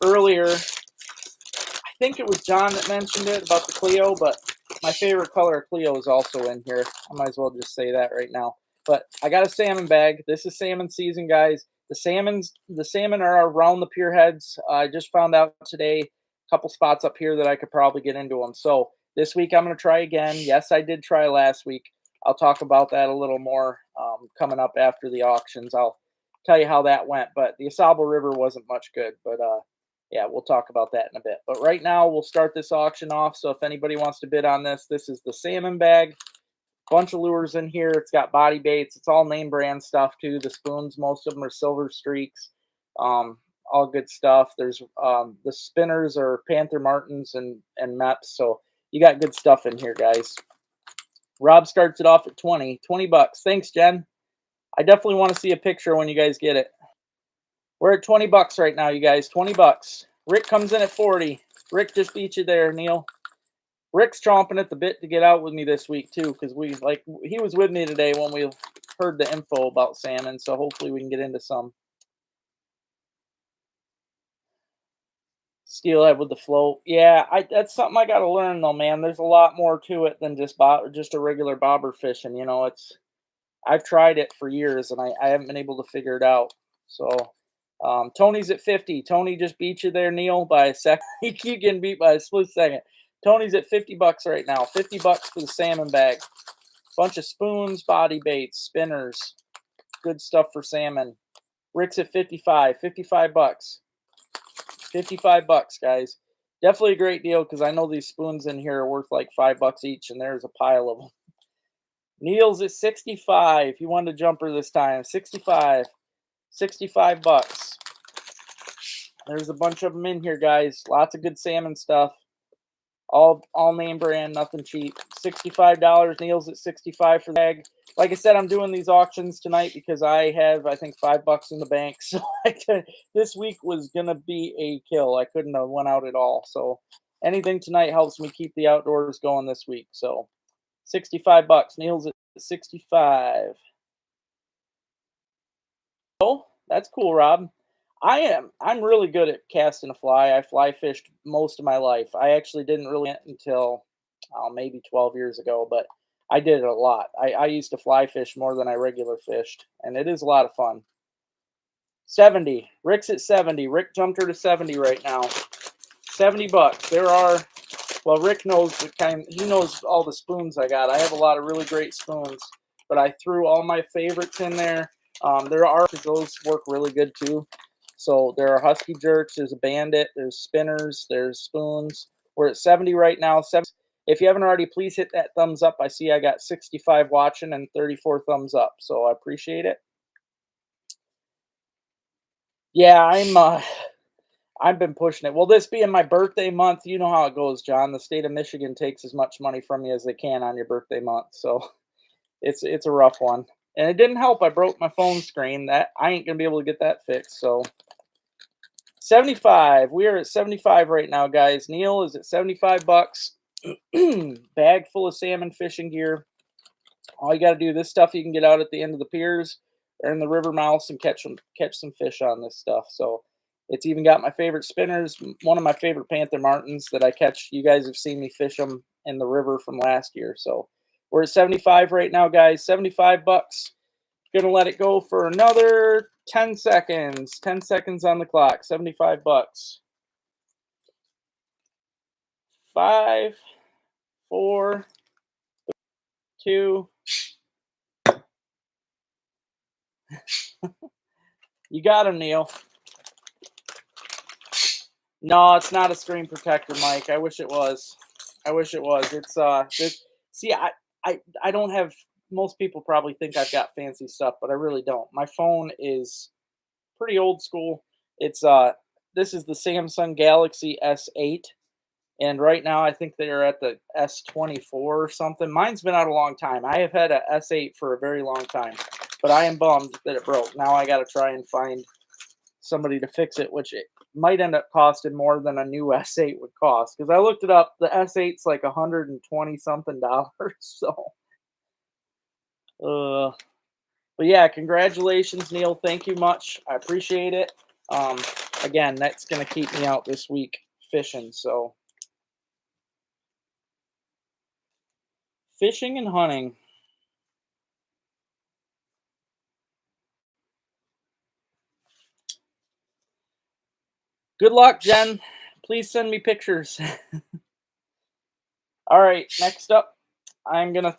earlier, I think it was John that mentioned it about the Clio, but my favorite color of Clio is also in here. I might as well just say that right now. But I got a salmon bag. This is salmon season, guys. The salmon are around the pier heads. I just found out today a couple spots up here that I could probably get into them. So this week I'm going to try again. Yes, I did try last week. I'll talk about that a little more coming up after the auctions. I'll tell you how that went. But the Asaba River wasn't much good. But yeah, we'll talk about that in a bit. But right now, we'll start this auction off. So if anybody wants to bid on this, this is the salmon bag. Bunch of lures in here. It's got body baits. It's all name brand stuff too. The spoons, most of them are Silver Streaks. All good stuff. There's the spinners are Panther Martins and Meps. So you got good stuff in here, guys. Rob starts it off at 20 bucks. Thanks, Jen. I definitely want to see a picture when you guys get it. We're at 20 bucks right now, you guys. 20 bucks. Rick comes in at 40. Rick just beat you there, Neil. Rick's chomping at the bit to get out with me this week too, because he was with me today when we heard the info about salmon. So hopefully we can get into some. Steelhead with the float. Yeah, that's something I got to learn though, man. There's a lot more to it than just a regular bobber fishing. I've tried it for years and I haven't been able to figure it out. So Tony's at 50. Tony just beat you there, Neil, by a second. He keep getting beat by a split second. Tony's at 50 bucks right now. 50 bucks for the salmon bag. Bunch of spoons, body baits, spinners. good stuff for salmon. Rick's at 55, 55 bucks. 55 bucks, guys. Definitely a great deal because I know these spoons in here are worth like $5 each, and there's a pile of them. Neil's at 65. He wanted a jumper this time. 65. 65 bucks. There's a bunch of them in here, guys. Lots of good salmon stuff. All name brand, nothing cheap. $65. Neil's at 65 for the bag. Like I said, I'm doing these auctions tonight because I have, I think, $5 in the bank. So this week was gonna be a kill. I couldn't have went out at all. So anything tonight helps me keep the outdoors going this week. So 65 bucks. Neil's at 65. Oh, that's cool, Rob. I'm really good at casting a fly. I fly fished most of my life. I actually didn't really until maybe 12 years ago, but I did it a lot. I used to fly fish more than I regular fished, and it is a lot of fun. 70. Rick's at 70. Rick jumped her to 70 right now. 70 bucks. There are, well, Rick knows the kind, he knows all the spoons I got. I have a lot of really great spoons, but I threw all my favorites in there. There are, those work really good too. So there are Husky Jerks, there's a Bandit, there's Spinners, there's Spoons. We're at 70 right now. If you haven't already, please hit that thumbs up. I see I got 65 watching and 34 thumbs up, so I appreciate it. Yeah, I've been pushing it. Well, this being my birthday month, you know how it goes, John. The state of Michigan takes as much money from you as they can on your birthday month, so it's a rough one. And it didn't help. I broke my phone screen. That I ain't gonna be able to get that fixed. So 75. We are at 75 right now, guys. Neil is at 75 bucks. Bag full of salmon fishing gear. All you got to do, this stuff you can get out at the end of the piers or in the river mouths and catch some fish on this stuff. So it's even got my favorite spinners. One of my favorite Panther Martins that I catch. You guys have seen me fish them in the river from last year. So we're at 75 right now, guys. 75 bucks. Gonna let it go for another 10 seconds. 10 seconds on the clock. 75 bucks. 5, 4, 2. You got him, Neil. No, it's not a screen protector, Mike. I wish it was. I wish it was. It's see, I don't have, most people probably think I've got fancy stuff, but I really don't. My phone is pretty old school. It's this is the Samsung Galaxy S8, and right now I think they're at the S24 or something. Mine's been out a long time. I have had a S8 for a very long time, but I am bummed that it broke. Now I got to try and find somebody to fix it, which it might end up costing more than a new S8 would cost, because I looked it up. The S8's like $120 something. So but yeah, congratulations, Neil. Thank you much. I appreciate it. Again, that's gonna keep me out this week fishing. So fishing and hunting. Good luck, Jen. Please send me pictures. All right, next up, I'm gonna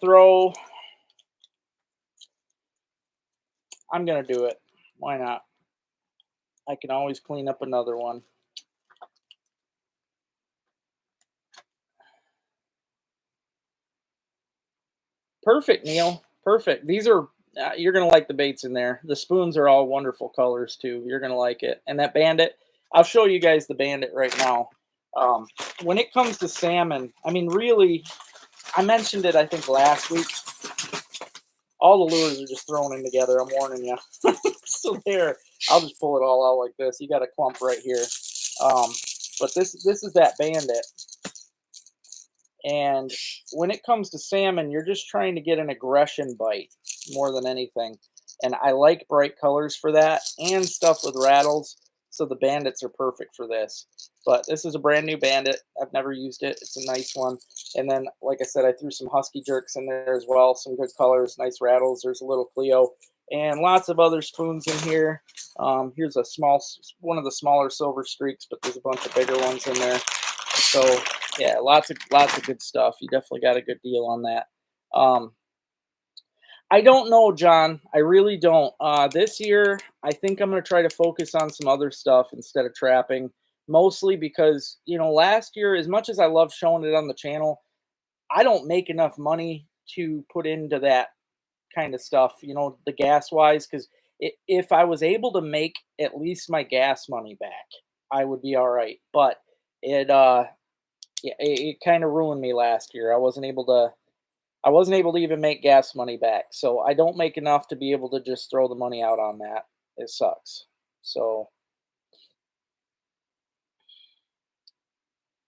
do it. Why not? I can always clean up another one. Perfect, Neil. Perfect. These are, you're going to like the baits in there. The spoons are all wonderful colors, too. You're going to like it. And that Bandit, I'll show you guys the Bandit right now. When it comes to salmon, I mean, really, I mentioned it, I think, last week. All the lures are just thrown in together. I'm warning you. So there, I'll just pull it all out like this. You got a clump right here. But this is that Bandit. And when it comes to salmon, you're just trying to get an aggression bite more than anything. And I like bright colors for that and stuff with rattles. So the Bandits are perfect for this. But this is a brand new Bandit. I've never used it. It's a nice one. And then, like I said, I threw some Husky Jerks in there as well. Some good colors, nice rattles. There's a little Cleo. And lots of other spoons in here. Here's one of the smaller Silver Streaks, but there's a bunch of bigger ones in there. So yeah, lots of good stuff. You definitely got a good deal on that. I don't know, John. I really don't. This year, I think I'm going to try to focus on some other stuff instead of trapping. Mostly because, last year, as much as I love showing it on the channel, I don't make enough money to put into that kind of stuff, the gas wise. Because if I was able to make at least my gas money back, I would be all right. But it, yeah, it kind of ruined me last year. I wasn't able to even make gas money back. So I don't make enough to be able to just throw the money out on that. It sucks. So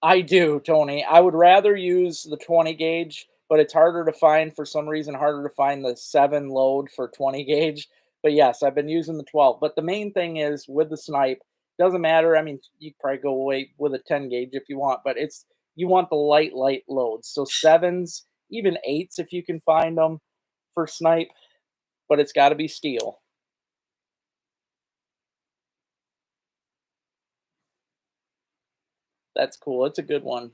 I do, Tony. I would rather use the 20 gauge, but it's harder to find for some reason, harder to find the 7 load for 20 gauge. But yes, I've been using the 12. But the main thing is with the snipe, doesn't matter. I mean, you could probably go away with a 10 gauge if you want, but you want the light loads. So sevens, even eights if you can find them for snipe, but it's got to be steel. That's cool. It's a good one.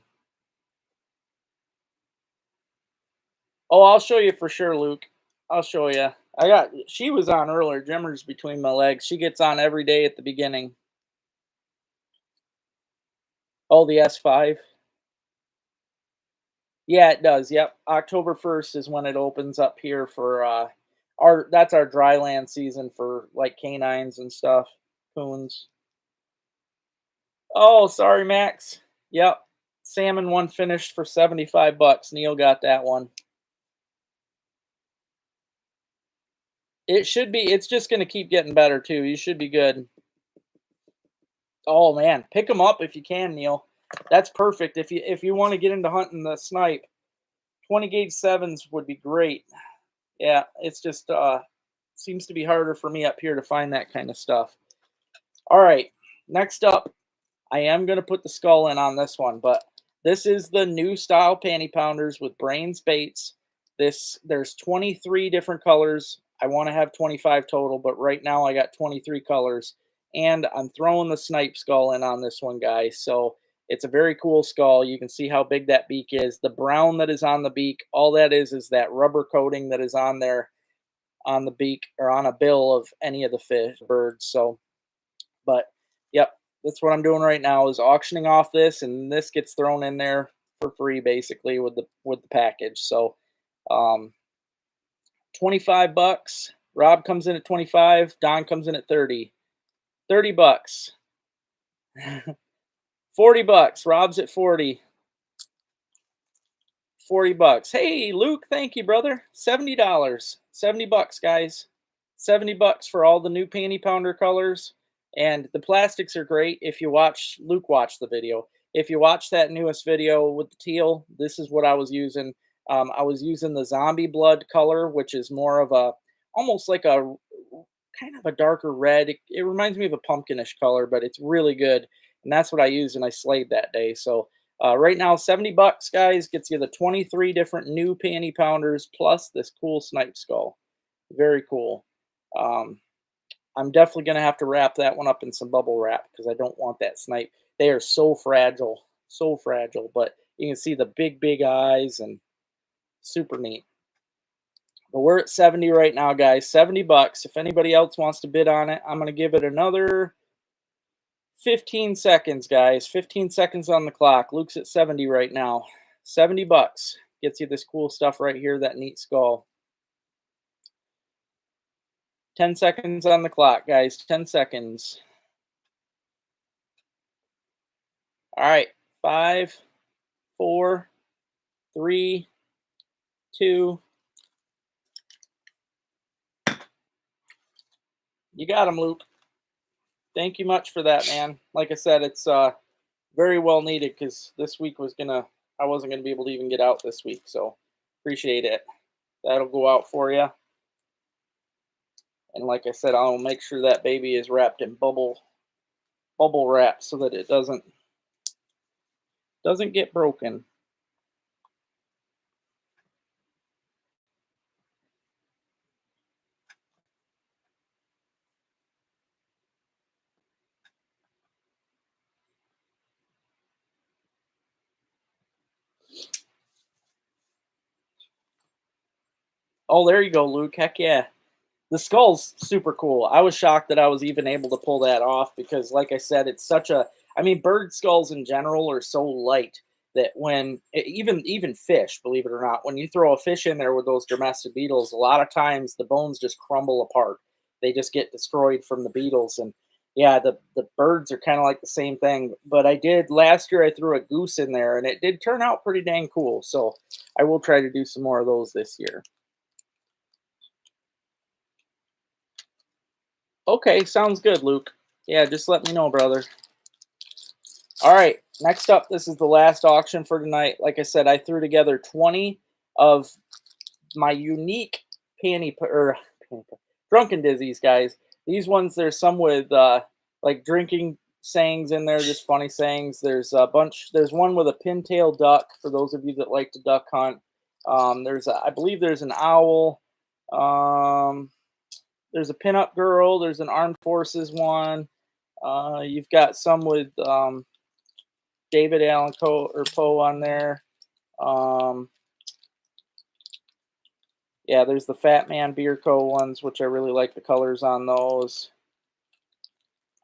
Oh, I'll show you for sure, Luke. I'll show you. She was on earlier. Jimmer's between my legs. She gets on every day at the beginning. Oh, the S5. Yeah, it does. Yep. October 1st is when it opens up here for our dry land season for like canines and stuff. Coons. Oh, sorry, Max. Yep. Salmon one finished for 75 bucks. Neil got that one. It should be. It's just going to keep getting better too. You should be good. Oh man, pick them up if you can, Neil. That's perfect. If you want to get into hunting the snipe, 20 gauge sevens would be great. Yeah, it's just seems to be harder for me up here to find that kind of stuff. All right, next up, I am going to put the skull in on this one, but this is the new style panty pounders with brains baits. There's 23 different colors. I want to have 25 total, but right now I got 23 colors, and I'm throwing the snipe skull in on this one, guys. So it's a very cool skull. You can see how big that beak is. The brown that is on the beak, all that is that rubber coating that is on there on the beak or on a bill of any of the fish birds. So, but yep, that's what I'm doing right now is auctioning off this, and this gets thrown in there for free basically with the package. So, 25 bucks. Rob comes in at 25. Don comes in at 30. 30 bucks. 40 bucks. Rob's at 40. 40 bucks. Hey, Luke, thank you, brother. $70. 70 bucks, guys. 70 bucks for all the new panty pounder colors. And the plastics are great. If you watch, Luke watched the video. If you watch that newest video with the teal, this is what I was using. I was using the zombie blood color, which is more of almost like a kind of a darker red. It reminds me of a pumpkinish color, but it's really good. And that's what I used and I slayed that day. So right now, 70 bucks, guys, gets you the 23 different new panty pounders plus this cool snipe skull. Very cool. Um, I'm definitely going to have to wrap that one up in some bubble wrap because I don't want that snipe. They are so fragile, so fragile. But you can see the big eyes and super neat. But we're at 70 right now, guys. 70 bucks. If anybody else wants to bid on it, I'm going to give it another 15 seconds, guys. 15 seconds on the clock. Luke's at 70 right now. 70 bucks gets you this cool stuff right here, that neat skull. 10 seconds on the clock, guys. 10 seconds. All right. 5, 4, 3, 2. You got him, Luke. Thank you much for that, man. Like I said, it's very well needed because this week I wasn't gonna be able to even get out this week, so appreciate it. That'll go out for you. And like I said, I'll make sure that baby is wrapped in bubble wrap so that it doesn't get broken. Oh, there you go, Luke. Heck yeah. The skull's super cool. I was shocked that I was even able to pull that off because, like I said, it's such a. I mean, bird skulls in general are so light that when even fish, believe it or not, when you throw a fish in there with those domestic beetles, a lot of times the bones just crumble apart. They just get destroyed from the beetles, and yeah, the birds are kind of like the same thing. But I did last year. I threw a goose in there, and it did turn out pretty dang cool. So I will try to do some more of those this year. Okay, sounds good, Luke. Yeah, just let me know, brother. All right, next up, this is the last auction for tonight. Like I said, I threw together 20 of my unique drunken dizzies, guys. These ones, there's some with like drinking sayings in there, just funny sayings. There's a bunch. There's one with a pintail duck for those of you that like to duck hunt. I believe there's an owl. Um, there's a pinup girl. There's an armed forces one. You've got some with David Allen Poe on there. Um, yeah, there's the Fat Man Beer Co. ones, which I really like the colors on those.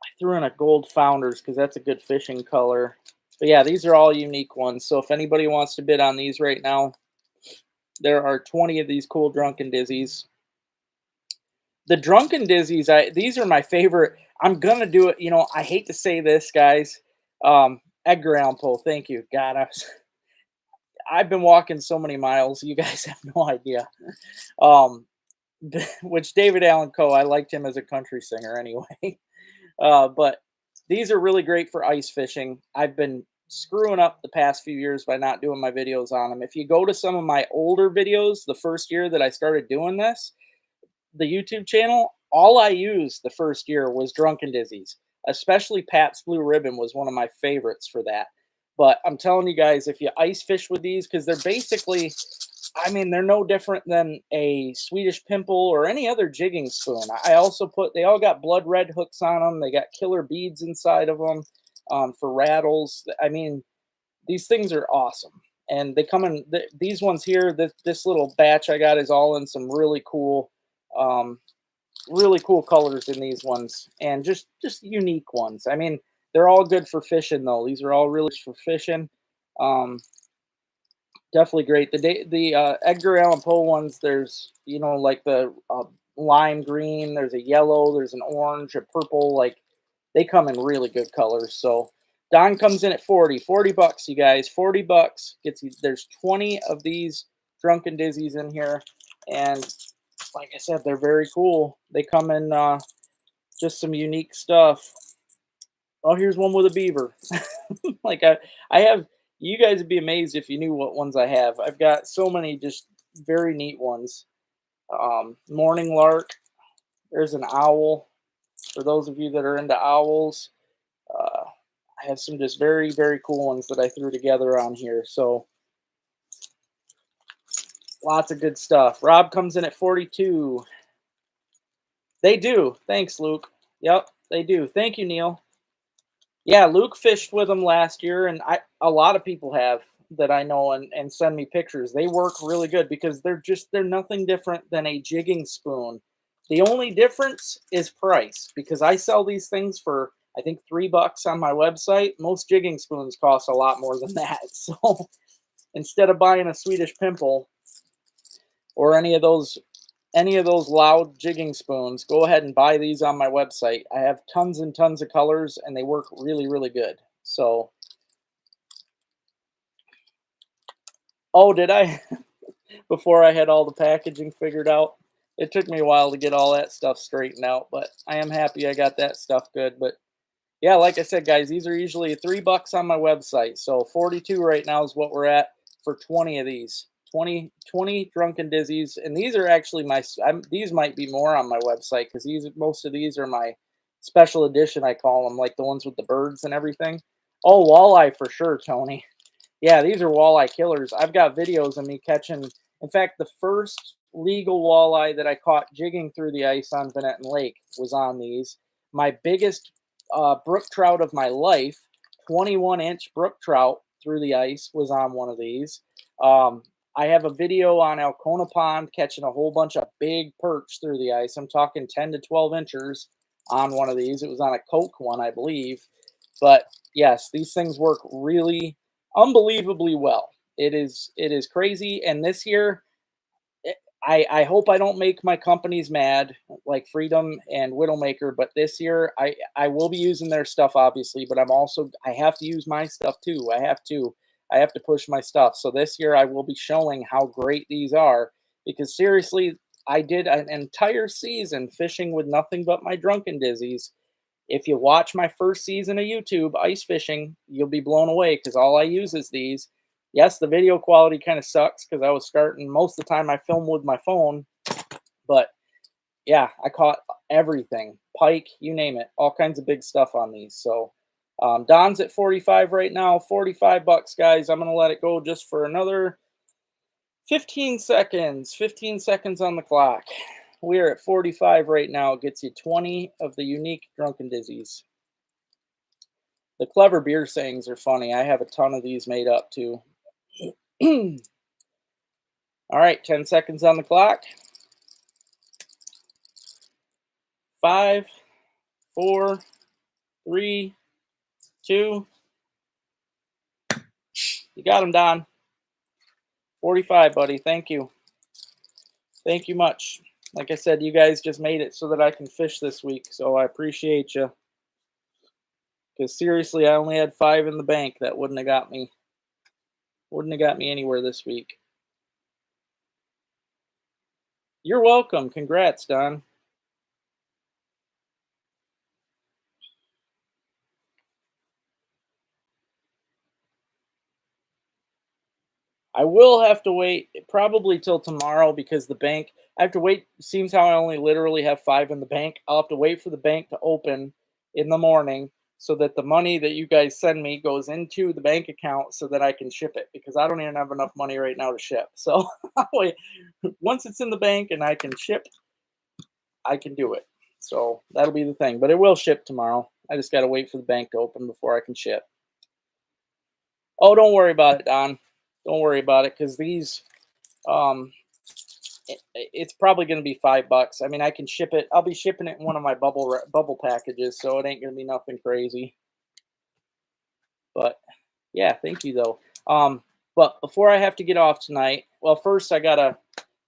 I threw in a gold Founders because that's a good fishing color. But yeah, these are all unique ones. So if anybody wants to bid on these right now, there are 20 of these cool Drunken Dizzies. The Drunken Dizzies, these are my favorite. I'm gonna do it. You know, I hate to say this, guys. Edgar Allan Poe, thank you. God, I've been walking so many miles. You guys have no idea. Um, which David Allan Coe, I liked him as a country singer anyway. But these are really great for ice fishing. I've been screwing up the past few years by not doing my videos on them. If you go to some of my older videos, the first year that I started doing this, the YouTube channel, all I used the first year was Drunken Dizzies. Especially Pat's Blue Ribbon was one of my favorites for that. But I'm telling you guys, if you ice fish with these, because they're basically, I mean, they're no different than a Swedish pimple or any other jigging spoon. I also they all got blood red hooks on them. They got killer beads inside of them for rattles. I mean, these things are awesome. And they come in, these ones here, this little batch I got is all in some um, really cool colors in these ones. And just unique ones. I mean, they're all good for fishing though. These are all really for fishing. Um, Definitely great. The Edgar Allan Poe ones, there's like the lime green, there's a yellow, there's an orange, a purple. Like they come in really good colors. So Don comes in at 40 bucks, you guys. 40 bucks gets you. There's 20 of these Drunken Dizzies in here, and like I said, they're very cool. They come in just some unique stuff. Oh, here's one with a beaver. Like I have. You guys would be amazed if you knew what ones I have. I've got so many just very neat ones. Morning lark. There's an owl. For those of you that are into owls, I have some just very cool ones that I threw together on here. So lots of good stuff. Rob comes in at 42. They do. Thanks, Luke. Yep, they do. Thank you, Neil. Yeah, Luke fished with them last year, and a lot of people have that I know and send me pictures. They work really good because they're nothing different than a jigging spoon. The only difference is price because I sell these things for I think $3 on my website. Most jigging spoons cost a lot more than that. So instead of buying a Swedish pimple or any of those loud jigging spoons, go ahead and buy these on my website. I have tons and tons of colors, and they work really good. So, oh, did I? Before I had all the packaging figured out. It took me a while to get all that stuff straightened out, but I am happy I got that stuff good. But yeah, like I said, guys, these are usually $3 on my website. So 42 right now is what we're at for 20 of these. 20 Drunken Dizzies, and these are actually these might be more on my website because most of these are my special edition. I call them, like the ones with the birds and everything. Oh, walleye for sure, Tony. Yeah, these are walleye killers. I've got videos of me catching. In fact, the first legal walleye that I caught jigging through the ice on Venetton Lake was on these. My biggest brook trout of my life, 21-inch brook trout through the ice, was on one of these. Um, I have a video on Alcona Pond catching a whole bunch of big perch through the ice. I'm talking 10 to 12 inches on one of these. It was on a Coke one, I believe. But yes, these things work really unbelievably well. It is crazy. And this year, I hope I don't make my companies mad, like Freedom and Widowmaker, but this year I will be using their stuff, obviously, but I have to use my stuff too. I have to push my stuff. So this year I will be showing how great these are, because seriously, I did an entire season fishing with nothing but my Drunken dizzies. If you watch my first season of YouTube ice fishing, you'll be blown away, because all I use is these. Yes, the video quality kind of sucks because I was starting, most of the time I film with my phone, but yeah, I caught everything, pike, you name it, all kinds of big stuff on these. So Don's at 45 right now, 45 bucks, guys. I'm gonna let it go just for another 15 seconds. 15 seconds on the clock. We are at 45 right now. It gets you 20 of the unique Drunken dizzies. The clever beer sayings are funny. I have a ton of these made up too. All right, 10 seconds on the clock. 5, 4, 3, 2. You got him, Don. 45, buddy. Thank you. Thank you much. Like I said, you guys just made it so that I can fish this week, so I appreciate you. Because seriously, I only had 5 in the bank. That wouldn't have got me. Wouldn't have got me anywhere this week. You're welcome. Congrats, Don. I will have to wait probably till tomorrow, because the bank, I have to wait. Seems how I only literally have 5 in the bank. I'll have to wait for the bank to open in the morning so that the money that you guys send me goes into the bank account so that I can ship it, because I don't even have enough money right now to ship. So wait, once it's in the bank and I can ship, I can do it. So that'll be the thing. But it will ship tomorrow. I just got to wait for the bank to open before I can ship. Oh, don't worry about it, Don. Don't worry about it, because these, it's probably going to be $5. I mean, I can ship it. I'll be shipping it in one of my bubble packages, so it ain't going to be nothing crazy. But yeah, thank you though. But before I have to get off tonight, well, first I gotta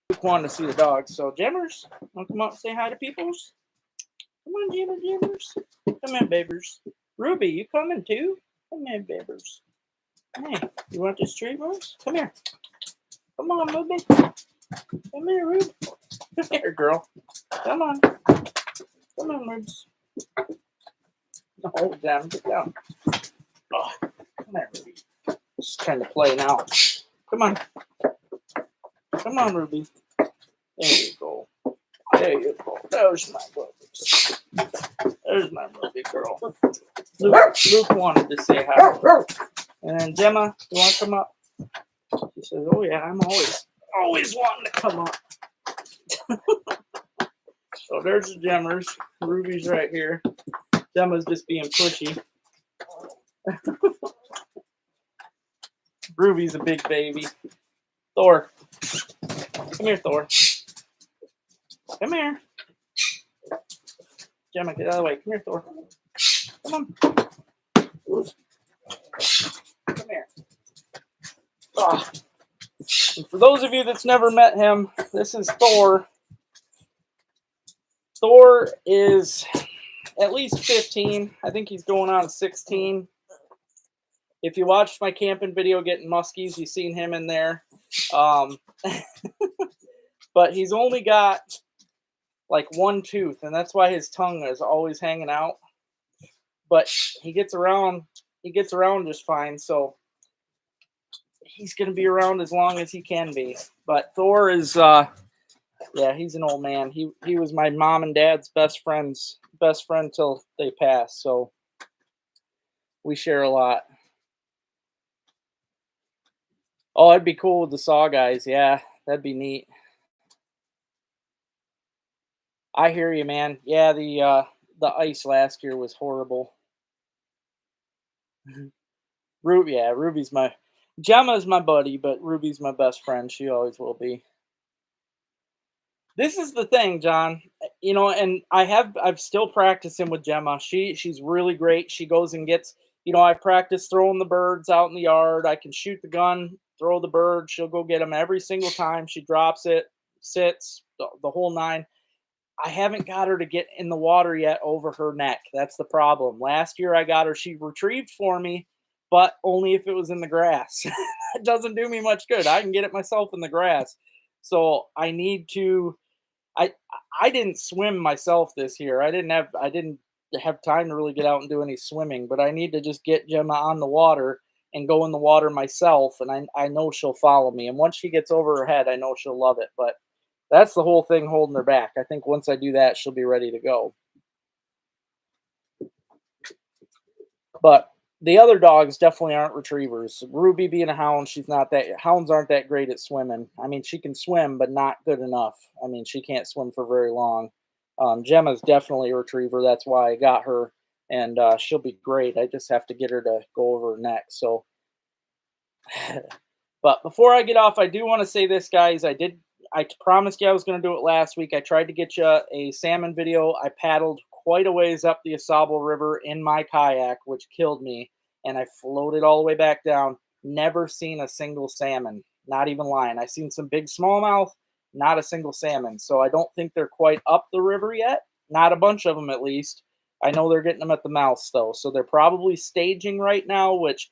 Luke to see the dogs. So Jammers, want to come out and say hi to peoples? Come on, Jammers. Come in, babers. Ruby, you coming too? Come in, babers. Hey, you want this treat, Rose? Come here. Come on, Ruby. Come here, Ruby. Come here, girl. Come on. Come on, Rubes. No, down. Get down. Oh, come here, Ruby. Just trying to play now. Come on. Come on, Ruby. There you go. There you go. There's my Ruby. There's my Ruby girl. Luke wanted to say hi. And then Gemma, you want to come up? She says, oh yeah, I'm always wanting to come up. So there's the Gemmers. Ruby's right here. Gemma's just being pushy. Ruby's a big baby. Thor. Come here, Thor. Come here. Gemma, get out of the way. Come here, Thor. Come on. Come here. Oh. And for those of you that's never met him, this is Thor. Thor is at least 15. I think he's going on 16. If you watched my camping video getting muskies, you've seen him in there. But he's only got like one tooth, and that's why his tongue is always hanging out. But he gets around just fine, so he's going to be around as long as he can be. But Thor is, yeah, he's an old man. He was my mom and dad's best friend till they passed, so we share a lot. Oh, it'd be cool with the saw guys. Yeah, that'd be neat. I hear you, man. Yeah, the ice last year was horrible. Ruby's my Gemma's my buddy, but Ruby's my best friend. She always will be. This is the thing, John. And I've still practicing with Gemma. She's really great. She goes and gets, I practice throwing the birds out in the yard. I can shoot the gun, throw the bird. She'll go get them every single time. She drops it, sits, the whole nine. I haven't got her to get in the water yet over her neck. That's the problem. Last year I got her, she retrieved for me, but only if it was in the grass. It doesn't do me much good. I can get it myself in the grass. So I need to I I didn't swim myself this year. I didn't have time to really get out and do any swimming, but I need to just get Gemma on the water and go in the water myself, and I know she'll follow me. And once she gets over her head, I know she'll love it. But that's the whole thing holding her back. I think once I do that, she'll be ready to go. But the other dogs definitely aren't retrievers. Ruby being a hound, she's not that. Hounds aren't that great at swimming. I mean, she can swim, but not good enough. I mean, she can't swim for very long. Gemma's definitely a retriever. That's why I got her, and she'll be great. I just have to get her to go over her neck. So, but before I get off, I do want to say this, guys. I promised you I was going to do it last week. I tried to get you a salmon video. I paddled quite a ways up the Asable River in my kayak, which killed me, and I floated all the way back down. Never seen a single salmon. Not even lying. I seen some big smallmouth, not a single salmon. So I don't think they're quite up the river yet. Not a bunch of them, at least. I know they're getting them at the mouths, though. So they're probably staging right now, which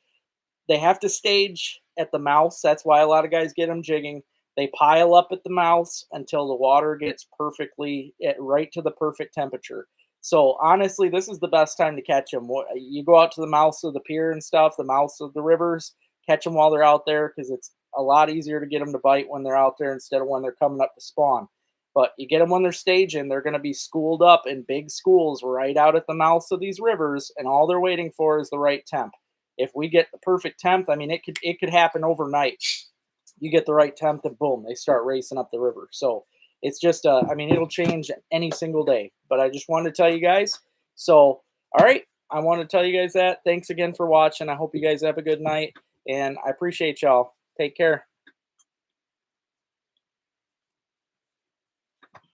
they have to stage at the mouths. That's why a lot of guys get them jigging. They pile up at the mouths until the water gets perfectly right to the perfect temperature. So honestly, this is the best time to catch them. You go out to the mouths of the pier and stuff, the mouths of the rivers, catch them while they're out there, because it's a lot easier to get them to bite when they're out there instead of when they're coming up to spawn. But you get them when they're staging, they're going to be schooled up in big schools right out at the mouths of these rivers, and all they're waiting for is the right temp. If we get the perfect temp, I mean, it could happen overnight. You get the right temp, and boom, they start racing up the river. So it's just, I mean, it'll change any single day. But I just wanted to tell you guys. So, all right, I want to tell you guys that. Thanks again for watching. I hope you guys have a good night, and I appreciate y'all. Take care.